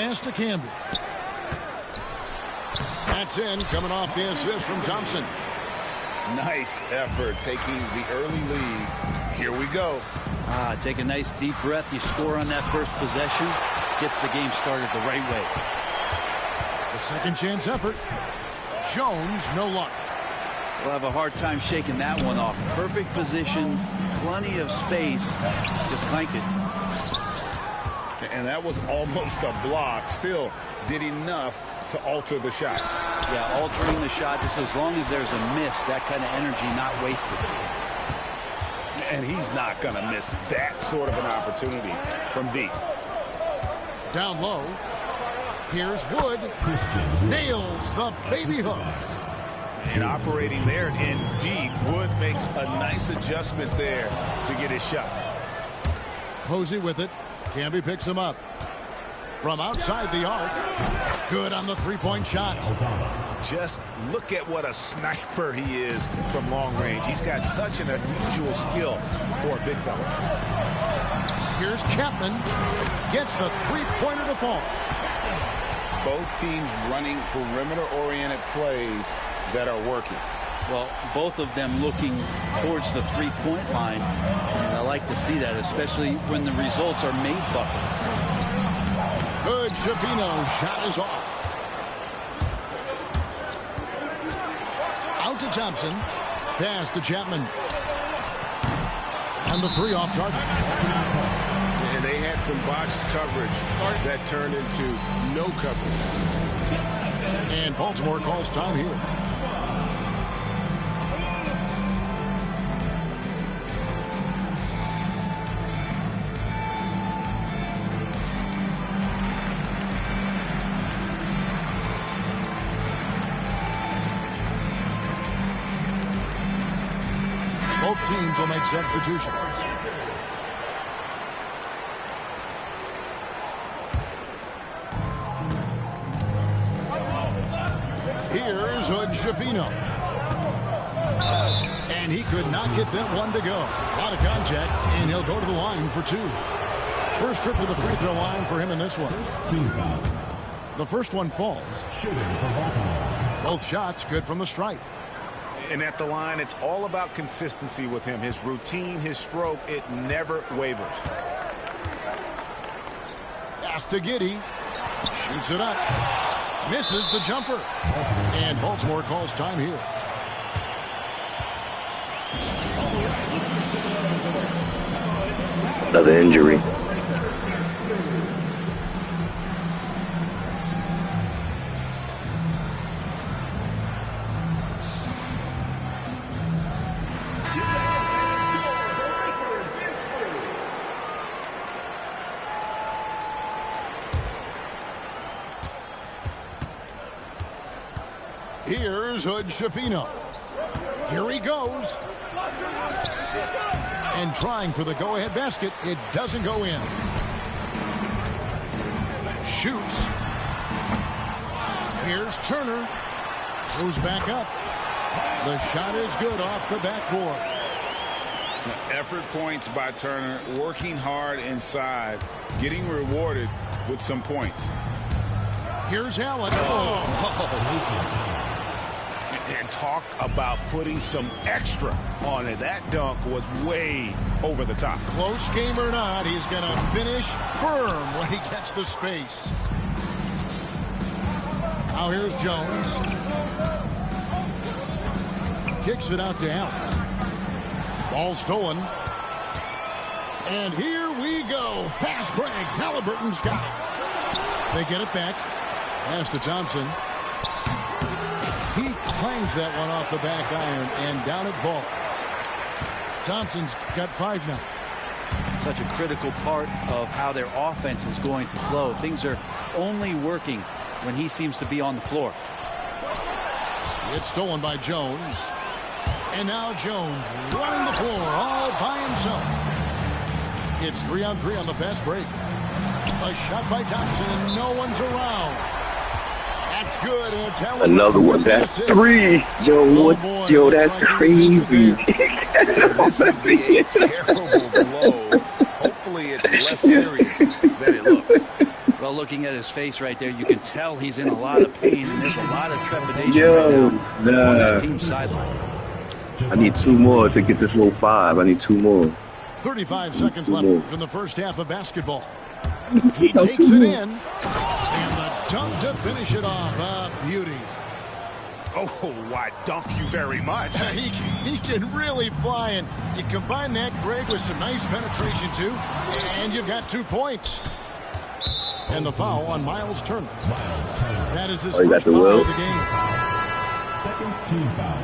pass to Camby. That's in, coming off the assist from Thompson. Nice effort taking the early lead. Here we go. Take a nice deep breath. You score on that first possession. Gets the game started the right way. The second chance effort. Jones, no luck. We'll have a hard time shaking that one off. Perfect position, plenty of space. Just clanked it. And that was almost a block. Still did enough to alter the shot. Yeah, altering the shot, just as long as there's a miss, that kind of energy not wasted. And he's not going to miss that sort of an opportunity from deep. Down low. Here's Wood. Nails the baby hook. And operating there in deep, Wood makes a nice adjustment there to get his shot. Posey with it. Camby picks him up. From outside the arc. Good on the three-point shot. Just look at what a sniper he is from long range. He's got such an unusual skill for a big fella. Here's Chapman. Gets the three-pointer to fall. Both teams running perimeter-oriented plays that are working. Well, both of them looking towards the three-point line. And I like to see that, especially when the results are made buckets. Good. Schifino. Shot is off. Out to Thompson. Pass to Chapman. And the three off target. And they had some botched coverage that turned into no coverage. And Baltimore calls time here. Both teams will make substitutions. Here's Hood Schifino. And he could not get that one to go. A lot of contact, and he'll go to the line for two. First trip to the free throw line for him in this one. The first one falls. Both shots good from the stripe. And at the line, it's all about consistency with him. His routine, his stroke, it never wavers. Pass to Giddey. Shoots it up. Misses the jumper. And Baltimore calls time here. Another injury. Here's Hood Schifino. Here he goes. And trying for the go-ahead basket. It doesn't go in. Shoots. Here's Turner. Goes back up. The shot is good off the backboard. Effort points by Turner, working hard inside, getting rewarded with some points. Here's Allen. And talk about putting some extra on it. That dunk was way over the top. Close game or not, he's going to finish firm when he gets the space. Now here's Jones. Kicks it out to Allen. Ball stolen. And here we go. Fast break. Halliburton's got it. They get it back. Pass to Thompson. He clangs that one off the back iron, and down it falls. Thompson's got 5 now. Such a critical part of how their offense is going to flow. Things are only working when he seems to be on the floor. It's stolen by Jones. And now Jones running the floor all by himself. It's 3-on-3 on the fast break. A shot by Thompson, and no one's around. That's good. It's another one. That's 3. Yo, what? Yo, that's crazy. This would be a terrible blow. Hopefully, it's less serious than it looks. Well, looking at his face right there, you can tell he's in a lot of pain, and there's a lot of trepidation right now on that team's sideline. I need 2 more to get this little 5. I need 2 more. 35 seconds left in the first half of basketball. He takes it in, and the dunk to finish it off. A beauty. Oh, why, dunk you very much. He can really fly, and you combine that, Greg, with some nice penetration, too, and you've got 2 points. And the foul on Miles Turner. That is his first foul of the game. Second team foul.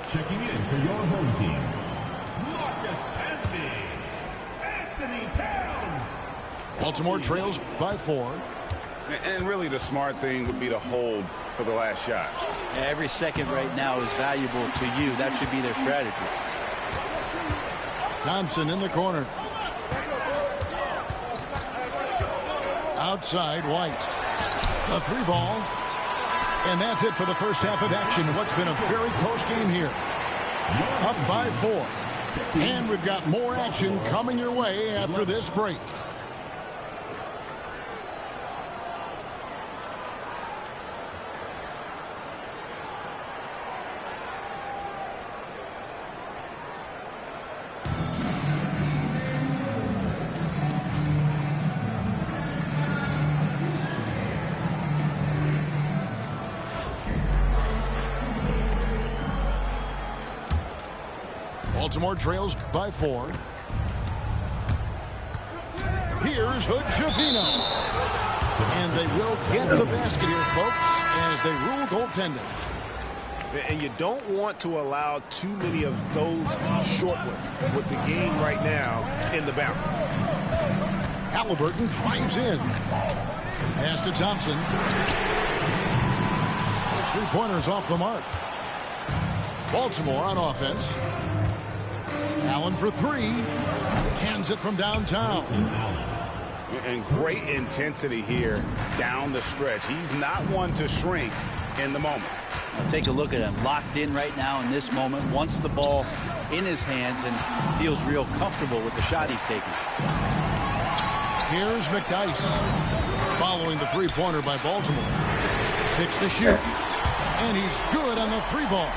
Checking in for your home team, Marcus Camby, Anthony Towns. Baltimore trails by 4. And really the smart thing would be to hold for the last shot. Every second right now is valuable to you. That should be their strategy. Thompson in the corner. Outside, White. A 3 ball. And that's it for the first half of action. What's been a very close game here. Up by 4. And we've got more action coming your way after this break. Baltimore trails by 4. Here's Hood-Schifino. And they will get the basket here, folks, as they rule goaltending. And you don't want to allow too many of those short ones with the game right now in the balance. Halliburton drives in. Pass to Thompson. His 3-pointers off the mark. Baltimore on offense. Allen for 3. Cans it from downtown. And great intensity here down the stretch. He's not one to shrink in the moment. Now take a look at him. Locked in right now in this moment. Wants the ball in his hands and feels real comfortable with the shot he's taking. Here's McDyess. Following the 3-pointer by Baltimore. 6 to shoot. And he's good on the 3-ball.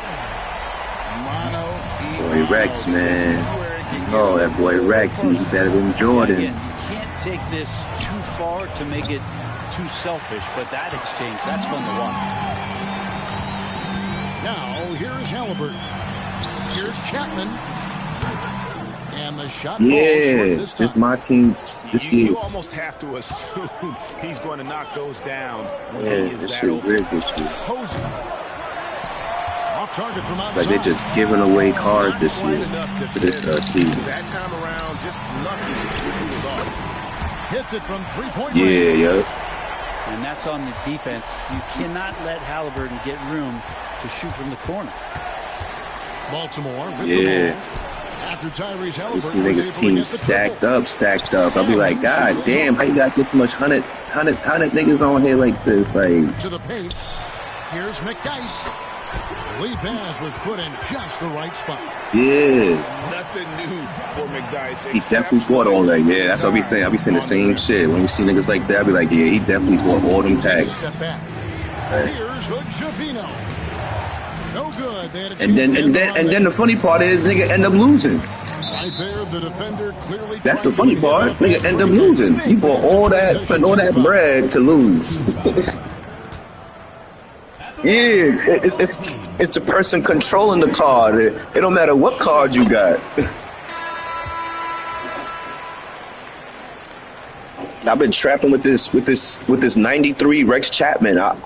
Boy, Rex, man. Oh, that boy Rex, he's better than Jordan. Again, you can't take this too far to make it too selfish, but that exchange, that's fun to watch. Now, here's Halliburton. Here's Chapman. And the shot Yeah, this is my team. This you almost have to assume he's going to knock those down when he is this that shit open. weird this year. Posey. Off target from outside. It's like they're just giving away cards this year for this season. That time around, just lucky he was off. Hits it from 3-point Yeah, range. yeah. And that's on the defense. You cannot let Halliburton get room to shoot from the corner. Baltimore with the ball. After Tyrese Halliburton, You see niggas team stacked up. I'll be like, God damn, how you got this much hundred niggas on here like this? Like, to the paint. Here's McDyess. Lead pass was put in just the right spot. yeah. Nothing new for McDyess. He definitely fought all that. Yeah, that's what I be saying. I be saying the same shit. When you see niggas like that, I be like, yeah, he definitely fought all them tags. Step back. Here's Hood-Schifino. No good. They had a And then the funny part is, nigga end up losing. right there, the defender clearly. That's the funny part. Nigga end up losing. He bought all that, spent all that bread to lose. Yeah, it's the person controlling the card. It don't matter what card you got. I've been trapping with this 93 Rex Chapman. I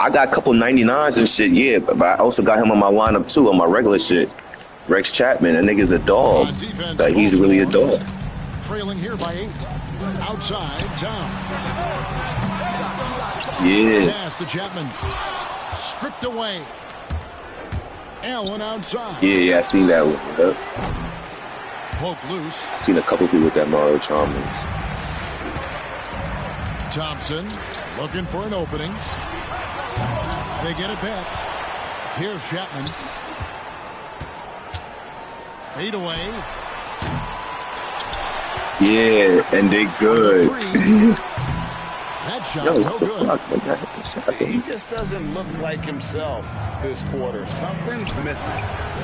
got a couple 99s and shit, yeah, but I also got him on my lineup too, on my regular shit. Rex Chapman, that nigga's a dog. Like, he's really a dog. Trailing here by 8. Outside, Towns. Yeah. Pass to Chapman. Stripped away. Allen outside. Yeah, I seen that one. Yeah. Poke loose. Seen a couple people with that Mario Chalmers. Thompson looking for an opening. They get it back. Here's Chapman. Fade away. Yeah, and they good. That shot, Yo, no what the good. fuck? Like, I hit the shot. He just doesn't look like himself this quarter. Something's missing.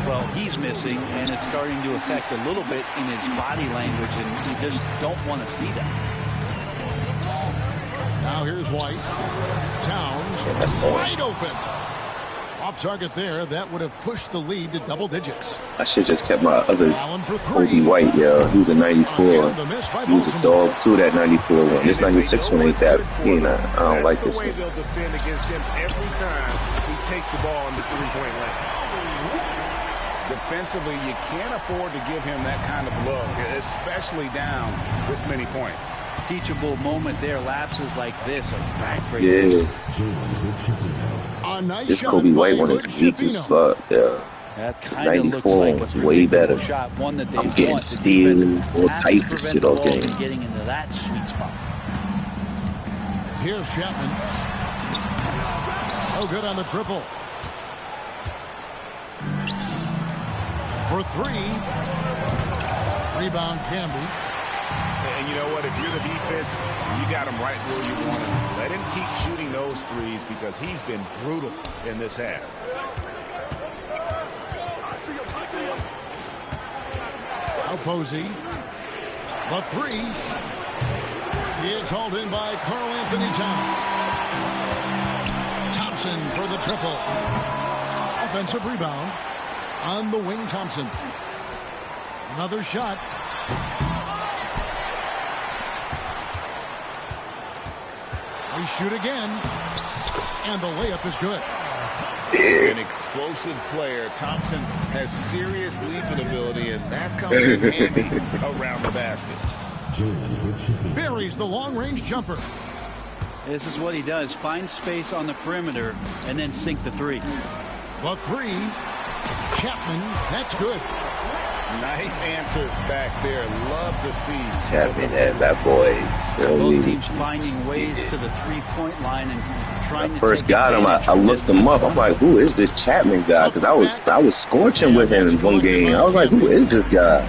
Well, he's missing, and it's starting to affect a little bit in his body language, and you just don't want to see that. Now here's White. Towns that's bad. wide open. Off target there. That would have pushed the lead to double digits. I should just kept my other Allen for Kobe three. White, yo. He was a 94. Again, the miss by He was a Baltimore. dog too, that 94 one. This 96 one ain't that. I don't like this That's the way one. they'll defend against him every time he takes the ball in the three-point lane. Defensively, you can't afford to give him that kind of look, especially down this many points. Teachable moment there. Lapses like this are backbreakers. Yeah, A nice this shot Kobe White by one is Hood weak as Schifino. fuck, yeah. That kind of looks 94 like a was way predictable better. shot, one that they I'm getting want. The steals, defense all has to types of prevent shit the all ball game. from getting into that sweet spot. Here's Chapman. No good on the triple. For three. Rebound Camby. And you know what? If you're the defense, you got him right where you want him. Let him keep shooting those threes because he's been brutal in this half. Now Posey. The three. It's hauled in by Karl Anthony Towns. Thompson for the triple. Offensive rebound on the wing, Thompson. Another shot. They shoot again. And the layup is good. An explosive player. Thompson has serious leaping ability, and that comes in handy around the basket. Buries the long-range jumper. This is what he does. Find space on the perimeter and then sink the three. The three. Chapman. That's good. Nice answer back there. Love to see Chapman, that boy. Both teams finding ways to the three-point line and trying I to first take got him, advantage I from looked this him up. I'm like, who is this Chapman guy? Because I was scorching with him in one game. I was like, who is this guy?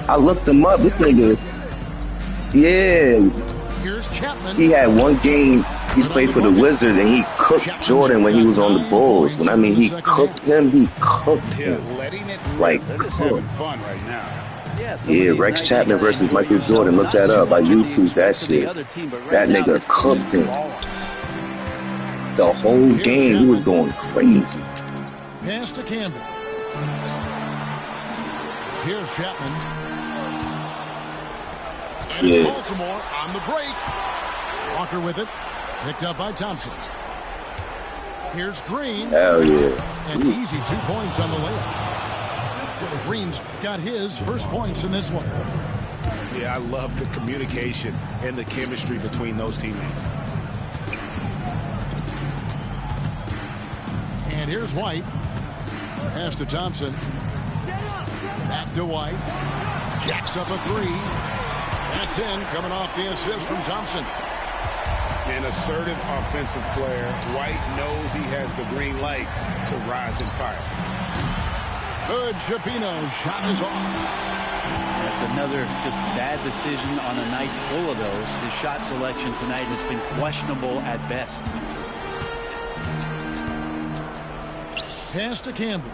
I looked him up. This nigga, yeah, Here's Chapman. he had one game. He played for the Wizards and he cooked Jordan when he was on the Bulls. When I mean he cooked him, letting it rip. Like, They're just having fun right now. Yeah, Rex Chapman versus Michael Jordan. Look that up by YouTube. That shit. That nigga cooked him. The whole game, he was going crazy. Pass to Campbell. Here's Chapman. And it's Yeah. Baltimore on the break. Walker with it. Picked up by Thompson. Here's Green. Hell yeah. An easy 2 points on the layup. Green's got his first points in this one. Yeah, I love the communication and the chemistry between those teammates. And here's White. Pass to Thompson. Back to White. Jacks up a three. That's in, coming off the assist from Thompson. An assertive offensive player. White knows he has the green light to rise and fire. Good. Schifino shot is off. That's another just bad decision on a night full of those. His shot selection tonight has been questionable at best. Pass to Campbell.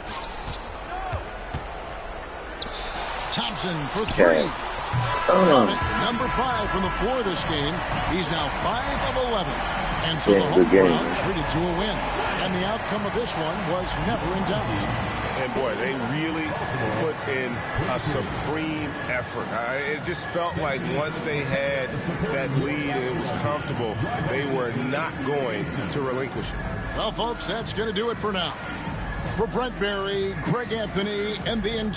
Thompson for three. Number 5 from the floor this game. He's now 5 of 11. And so the home crowd treated to a win. And the outcome of this one was never in doubt. And boy, they really put in a supreme effort. It just felt like once they had that lead and it was comfortable, they were not going to relinquish it. Well, folks, that's going to do it for now. For Brent Barry, Greg Anthony, and the entire